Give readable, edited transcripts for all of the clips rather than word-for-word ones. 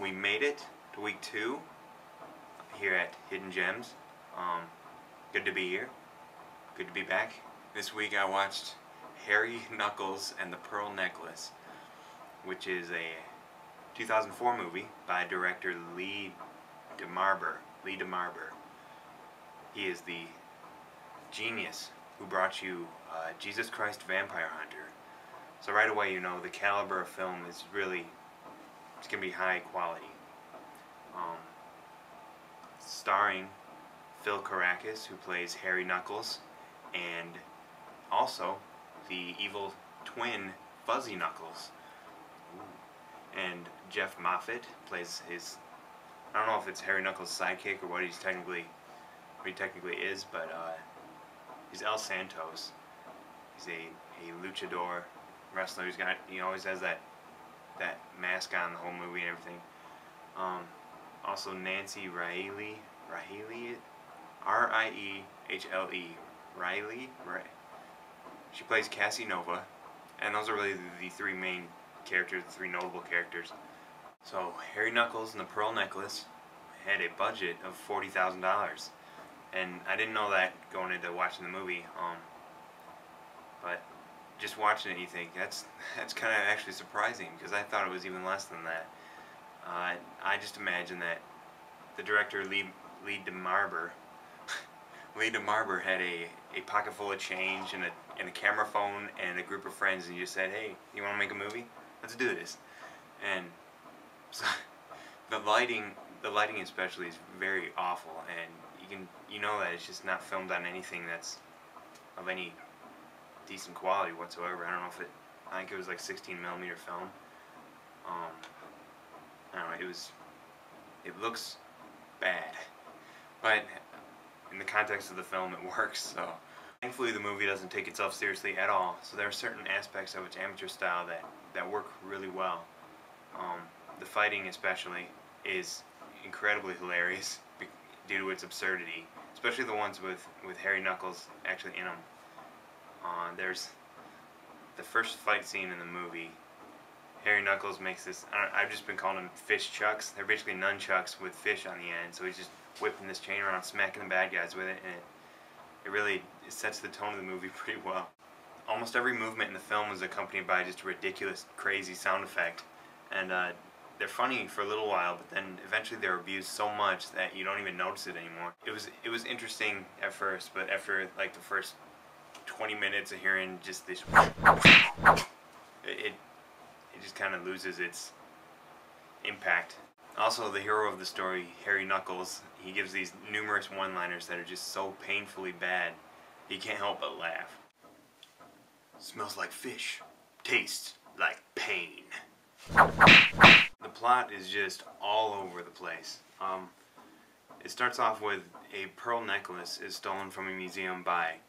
we made it to week 2 here at Hidden Gems. Good to be here. Good to be back. This week I watched Harry Knuckles and the Pearl Necklace, which is a 2004 movie by director Lee DeMarber. He is the genius who brought you Jesus Christ Vampire Hunter. So right away you know the caliber of film is really, it's going to be high quality. Starring Phil Karakas, who plays Harry Knuckles, and also the evil twin Fuzzy Knuckles. Ooh. And Jeff Moffitt plays his, I don't know if it's Harry Knuckles' sidekick or what he technically is, but he's El Santos. He's a luchador wrestler. He always has that mask on the whole movie and everything. Also Nancy Riley, R-I-E-H-L-E, Riley. She plays Cassie Nova, and those are really the three main characters, the three notable characters. So Harry Knuckles and the Pearl Necklace had a budget of $40,000, and I didn't know that going into watching the movie. But just watching it, you think that's kind of actually surprising, because I thought it was even less than that. I just imagine that the director Lee DeMarber had a pocket full of change and a camera phone and a group of friends, and you just said, "Hey, you want to make a movie? Let's do this." And so the lighting especially is very awful, and you know that it's just not filmed on anything that's of any decent quality whatsoever. I don't know if I think it was like 16mm film. I don't know, it looks bad, but in the context of the film it works. So thankfully the movie doesn't take itself seriously at all, so there are certain aspects of its amateur style that work really well. The fighting especially is incredibly hilarious due to its absurdity, especially the ones with Harry Knuckles actually in them. There's the first fight scene in the movie. Harry Knuckles makes this, I've just been calling them fish chucks. They're basically nunchucks with fish on the end, so he's just whipping this chain around, smacking the bad guys with it, and it really sets the tone of the movie pretty well. Almost every movement in the film was accompanied by just a ridiculous, crazy sound effect, and they're funny for a little while, but then eventually they're abused so much that you don't even notice it anymore. It was interesting at first, but after like the first 20 minutes of hearing just this, it just kind of loses its impact. Also, the hero of the story, Harry Knuckles, he gives these numerous one-liners that are just so painfully bad, you can't help but laugh. Smells like fish. Tastes like pain. The plot is just all over the place. It starts off with a pearl necklace is stolen from a museum by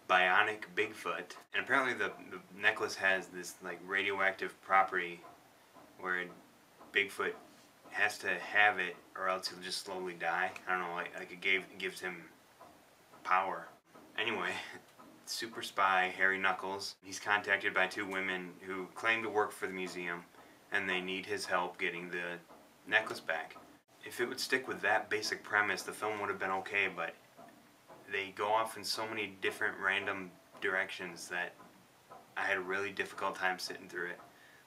Bionic Bigfoot, and apparently the necklace has this like radioactive property where Bigfoot has to have it or else he'll just slowly die. I don't know, like it gives him power. Anyway, super spy Harry Knuckles, he's contacted by two women who claim to work for the museum, and they need his help getting the necklace back. If it would stick with that basic premise, the film would have been okay, but they go off in so many different random directions that I had a really difficult time sitting through it.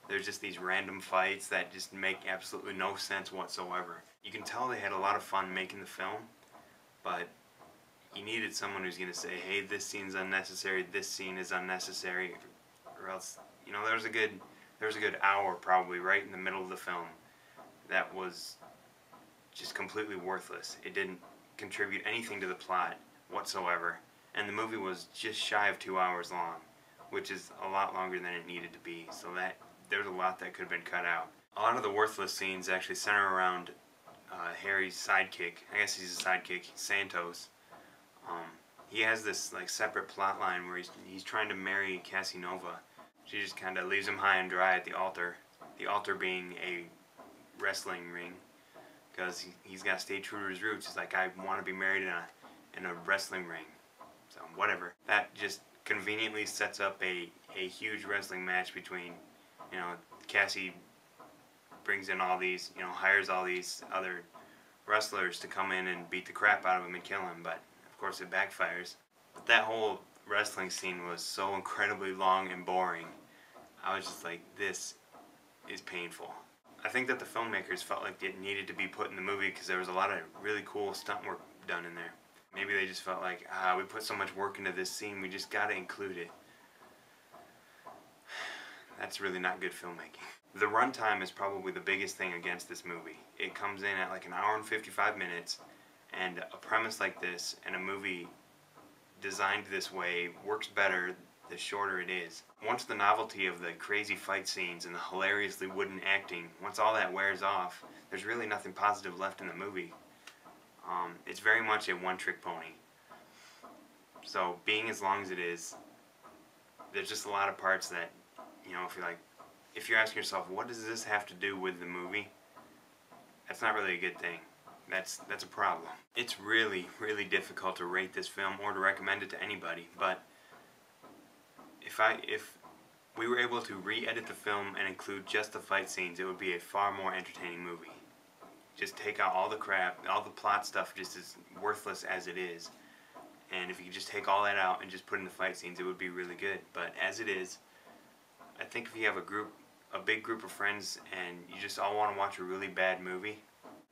There's just these random fights that just make absolutely no sense whatsoever. You can tell they had a lot of fun making the film, but you needed someone who's going to say, hey, this scene's unnecessary, this scene is unnecessary, or else, you know, there was a good hour probably right in the middle of the film that was just completely worthless. It didn't contribute anything to the plot whatsoever, and the movie was just shy of 2 hours long, which is a lot longer than it needed to be, so that there's a lot that could have been cut out. A lot of the worthless scenes actually center around Harry's sidekick. I guess he's a sidekick, Santos. He has this like separate plot line where he's trying to marry Cassie Nova. She just kind of leaves him high and dry at the altar being a wrestling ring, because he's got to stay true to his roots. He's like, I want to be married in a wrestling ring. So whatever. That just conveniently sets up a huge wrestling match between, you know, Cassie brings in all these, hires all these other wrestlers to come in and beat the crap out of him and kill him, but of course it backfires. But that whole wrestling scene was so incredibly long and boring. I was just like, this is painful. I think that the filmmakers felt like it needed to be put in the movie because there was a lot of really cool stunt work done in there. Maybe they just felt like, we put so much work into this scene, we just gotta include it. That's really not good filmmaking. The runtime is probably the biggest thing against this movie. It comes in at like an hour and 55 minutes, and a premise like this and a movie designed this way works better the shorter it is. Once the novelty of the crazy fight scenes and the hilariously wooden acting, once all that wears off, there's really nothing positive left in the movie. It's very much a one-trick pony. So being as long as it is, there's just a lot of parts that, if you're asking yourself, what does this have to do with the movie? That's not really a good thing. That's a problem. It's really, really difficult to rate this film or to recommend it to anybody, but if we were able to re-edit the film and include just the fight scenes, it would be a far more entertaining movie. Just take out all the crap, all the plot stuff just as worthless as it is, and if you could just take all that out and just put in the fight scenes, it would be really good. But as it is, I think if you have a big group of friends and you just all want to watch a really bad movie,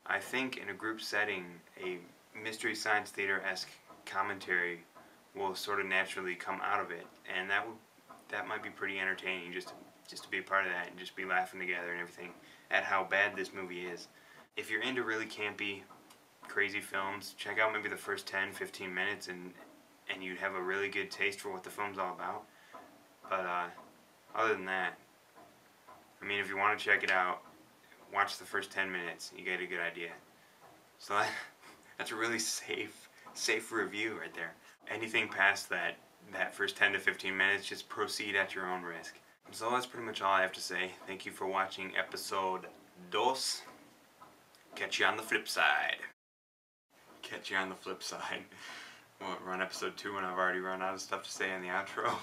I think in a group setting, a Mystery Science Theater-esque commentary will sort of naturally come out of it, and that might be pretty entertaining just to be a part of that and just be laughing together and everything at how bad this movie is. If you're into really campy, crazy films, check out maybe the first 10-15 minutes and you'd have a really good taste for what the film's all about. But other than that, if you want to check it out, watch the first 10 minutes. You get a good idea. So that's a really safe review right there. Anything past that first 10 to 15 minutes, just proceed at your own risk. So that's pretty much all I have to say. Thank you for watching episode 2. Catch you on the flip side. Catch you on the flip side. We'll run episode 2 when I've already run out of stuff to say in the outro.